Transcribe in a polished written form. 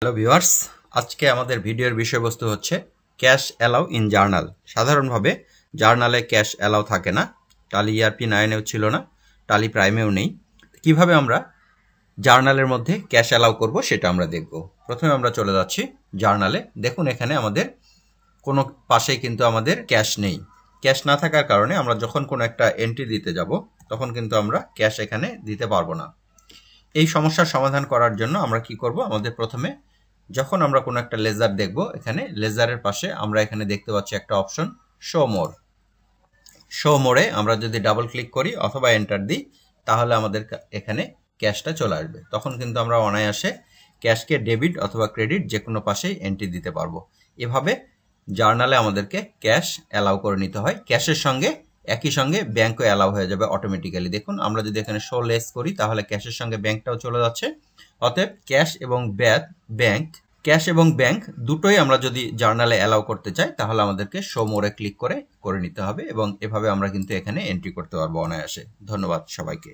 Hello viewers, আজকে আমাদের ভিডিওর বিষয়বস্তু হচ্ছে ক্যাশ অ্যালাউ ইন জার্নাল। সাধারণভাবে জার্নালে ক্যাশ অ্যালাউ থাকে না, টালি ERP 9-এও ছিল না, টালি প্রাইমেও নেই। কিভাবে আমরা জার্নালের মধ্যে ক্যাশ অ্যালাউ করব সেটা আমরা দেখব। প্রথমে আমরা চলে যাচ্ছি জার্নালে। দেখুন এখানে আমাদের কোনো পাশেই কিন্তু আমাদের ক্যাশ নেই। ক্যাশ না থাকার কারণে আমরা যখন কোনো একটা এন্ট্রি দিতে যাব তখন কিন্তু আমরা ক্যাশ এখানে দিতে পারবো না। এই সমস্যার সমাধান করার জন্য আমরা কি করব, আমাদের প্রথমে যখন আমরা কোনো একটা লেজার দেখব, এখানে লেজারের পাশে আমরা এখানে দেখতে পাচ্ছি একটা অপশন শো মোর। শো মোরে আমরা যদি ডাবল ক্লিক করি অথবা এন্টার দিই তাহলে আমাদের এখানে ক্যাশটা চলে আসবে। তখন কিন্তু আমরা অনায়াসে ক্যাশকে ডেবিট অথবা ক্রেডিট যে কোনো পাশেই এন্ট্রি দিতে পারবো। এভাবে জার্নালে আমাদেরকে ক্যাশ অ্যালাউ করে নিতে হয়। ক্যাশের সঙ্গে একই সঙ্গে ব্যাংকও অ্যালাউ হয়ে যাবে অটোমেটিক্যালি। দেখুন আমরা যদি এখানে শো লেস করি তাহলে ক্যাশের সঙ্গে ব্যাংকটাও চলে যাচ্ছে। অতএব ক্যাশ এবং ব্যাংক দুটোই আমরা যদি জার্নালে অ্যালাউ করতে চাই তাহলে আমাদেরকে শো মোরে ক্লিক করে নিতে হবে এবং এভাবে আমরা কিন্তু এখানে এন্ট্রি করতে পারবো অনায়াসে। ধন্যবাদ সবাইকে।